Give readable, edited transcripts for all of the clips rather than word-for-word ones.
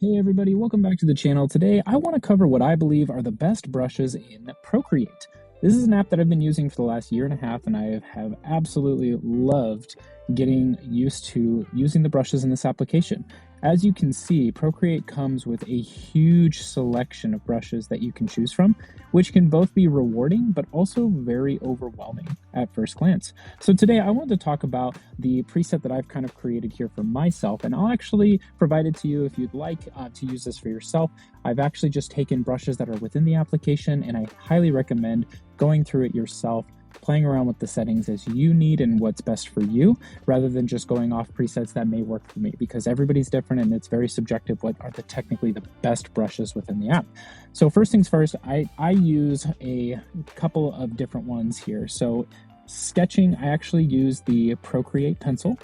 Hey everybody, welcome back to the channel. Today I want to cover what I believe are the best brushes in Procreate. This is an app that I've been using for the last year and a half, and I have absolutely loved getting used to using the brushes in this application. As you can see, Procreate comes with a huge selection of brushes that you can choose from, which can both be rewarding but also very overwhelming at first glance. So today I wanted to talk about the preset that I've kind of created here for myself, and I'll actually provide it to you if you'd like to use this for yourself. I've actually just taken brushes that are within the application, and I highly recommend going through it yourself, playing around with the settings as you need and what's best for you, rather than just going off presets that may work for me, because everybody's different and it's very subjective what are technically the best brushes within the app. So first things first, I use a couple of different ones here. So sketching, I actually use the Procreate pencil.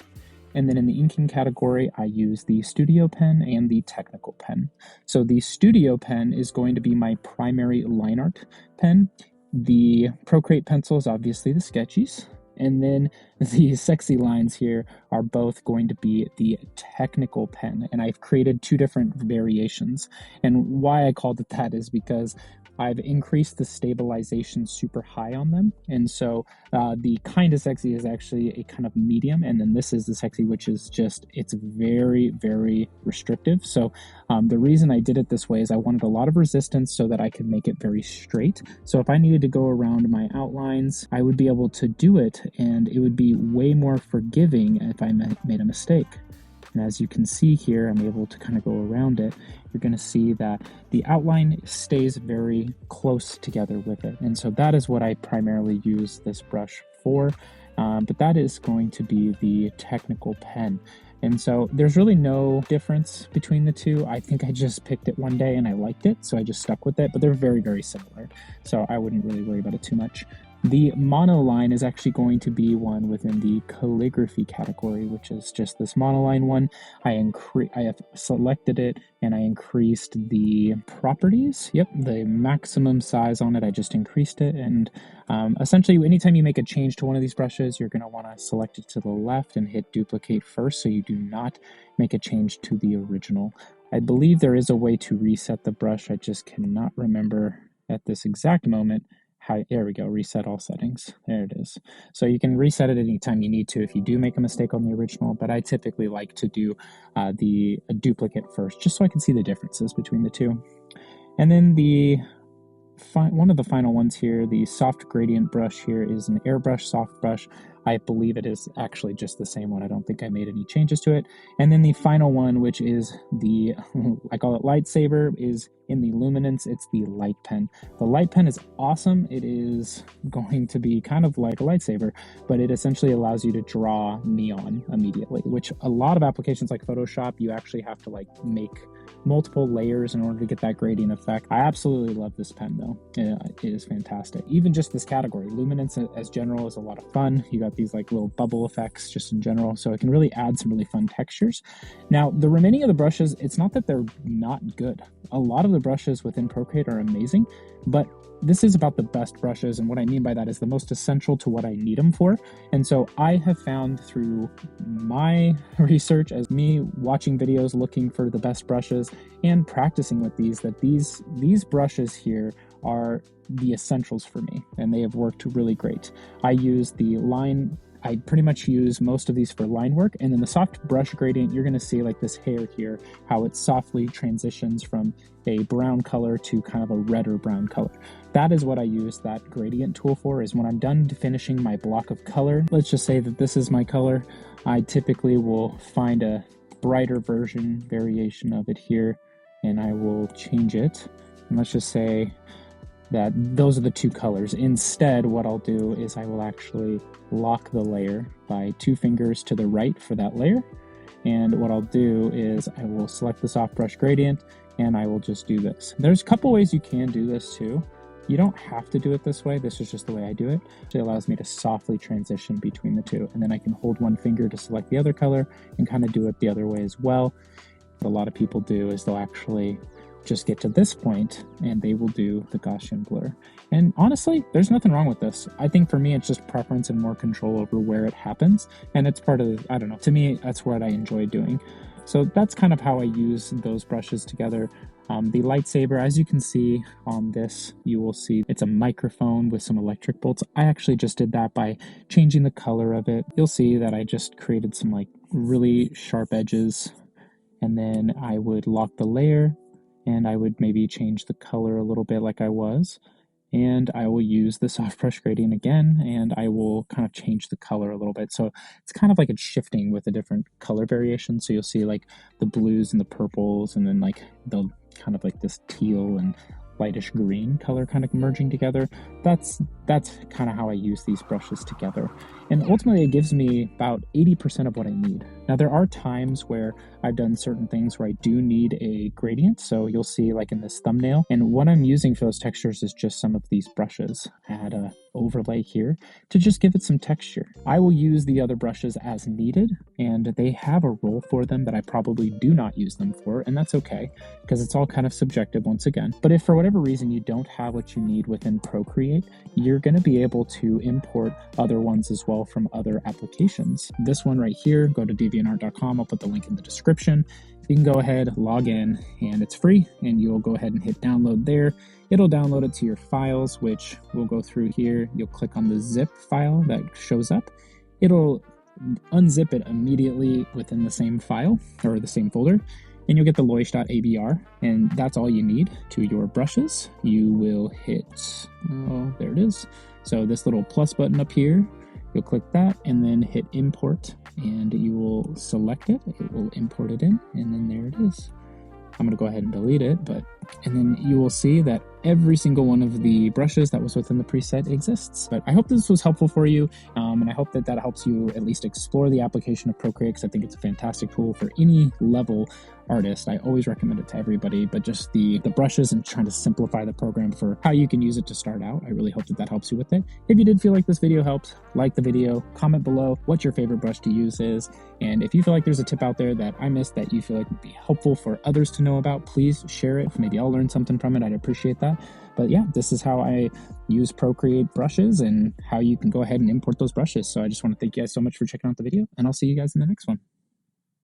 And then in the inking category, I use the Studio pen and the Technical pen. So the Studio pen is going to be my primary line art pen. The Procreate pencil is obviously the sketchies. And then the sexy lines here are both going to be the Technical pen. And I've created two different variations. And why I called it that is because I've increased the stabilization super high on them. And so the kind of sexy is actually a kind of medium. And then this is the sexy, which is just, it's very, very restrictive. So the reason I did it this way is I wanted a lot of resistance so that I could make it very straight. So if I needed to go around my outlines, I would be able to do it, and it would be way more forgiving if I made a mistake. And as you can see here, I'm able to kind of go around it. You're going to see that the outline stays very close together with it. And so that is what I primarily use this brush for. But that is going to be the Technical pen. And so there's really no difference between the two. I think I just picked it one day and I liked it, so I just stuck with it, but they're very, very similar. So I wouldn't really worry about it too much. The monoline is actually going to be one within the calligraphy category, which is just this monoline one. I have selected it and I increased the properties. Yep, the maximum size on it, I just increased it. And essentially, anytime you make a change to one of these brushes, you're going to want to select it to the left and hit duplicate first, so you do not make a change to the original. I believe there is a way to reset the brush. I just cannot remember at this exact moment. There we go, reset all settings. There it is. So you can reset it anytime you need to if you do make a mistake on the original, but I typically like to do the duplicate first, just so I can see the differences between the two. And then one of the final ones here, the soft gradient brush here, is an airbrush soft brush. I believe it is actually just the same one. I don't think I made any changes to it. And then the final one, which is the, I call it lightsaber, is in the luminance. It's the light pen. The light pen is awesome. It is going to be kind of like a lightsaber, but it essentially allows you to draw neon immediately, which a lot of applications like Photoshop, you actually have to like make multiple layers in order to get that gradient effect. I absolutely love this pen though. It is fantastic. Even just this category, luminance as general is a lot of fun. You got these like little bubble effects just in general, so it can really add some really fun textures. Now, the remaining of the brushes, it's not that they're not good. A lot of the brushes within Procreate are amazing, but this is about the best brushes, and what I mean by that is the most essential to what I need them for. And so I have found through my research, as me watching videos looking for the best brushes and practicing with these, that these brushes here are the essentials for me, and they have worked really great. I pretty much use most of these for line work, and then the soft brush gradient, you're going to see like this hair here, how it softly transitions from a brown color to kind of a redder brown color. That is what I use that gradient tool for, is when I'm done finishing my block of color. Let's just say that this is my color. I typically will find a brighter variation of it here, and I will change it. And let's just say that those are the two colors. Instead, what I'll do is I will actually lock the layer by 2 fingers to the right for that layer. And what I'll do is I will select the soft brush gradient and I will just do this. There's a couple ways you can do this too. You don't have to do it this way. This is just the way I do it. It allows me to softly transition between the two. And then I can hold one finger to select the other color and kind of do it the other way as well. What a lot of people do is they'll actually just get to this point and they will do the Gaussian blur. And honestly, there's nothing wrong with this. I think for me, it's just preference and more control over where it happens. And it's part of, I don't know, to me, that's what I enjoy doing. So that's kind of how I use those brushes together. The lightsaber, as you can see on this, you will see it's a microphone with some electric bolts. I actually just did that by changing the color of it. You'll see that I just created some like really sharp edges, and then I would lock the layer and I would maybe change the color a little bit like I was. And I will use the soft brush gradient again, and I will kind of change the color a little bit. So it's kind of like it's shifting with a different color variation. So you'll see like the blues and the purples, and then like they'll kind of like this teal and lightish green color kind of merging together. That's kind of how I use these brushes together. And ultimately it gives me about 80% of what I need. Now there are times where I've done certain things where I do need a gradient. So you'll see like in this thumbnail, and what I'm using for those textures is just some of these brushes. I had a overlay here to just give it some texture. I will use the other brushes as needed, and they have a role for them that I probably do not use them for, and that's okay, because it's all kind of subjective once again. But if for whatever reason you don't have what you need within Procreate, you're going to be able to import other ones as well from other applications. This one right here, go to deviantart.com. I'll put the link in the description. You can go ahead, log in, and it's free, and you'll go ahead and hit download there. It'll download it to your files, which we'll go through here. You'll click on the zip file that shows up. It'll unzip it immediately within the same file or the same folder, and you'll get the loish.abr, and that's all you need to your brushes. You will hit, oh, there it is. So this little plus button up here, you'll click that and then hit import, and you will select it. It will import it in, and then there it is. I'm going to go ahead and delete it, and then you will see that every single one of the brushes that was within the preset exists. But I hope this was helpful for you, and I hope that that helps you at least explore the application of Procreate, because I think it's a fantastic tool for any level artist. I always recommend it to everybody, but just the brushes and trying to simplify the program for how you can use it to start out. I really hope that that helps you with it. If you did feel like this video helped, like the video, comment below what your favorite brush to use is, and if you feel like there's a tip out there that I missed that you feel like would be helpful for others to know about, please share it. Maybe I'll learn something from it. I'd appreciate that. But yeah, this is how I use Procreate brushes and how you can go ahead and import those brushes. So I just want to thank you guys so much for checking out the video, and I'll see you guys in the next one.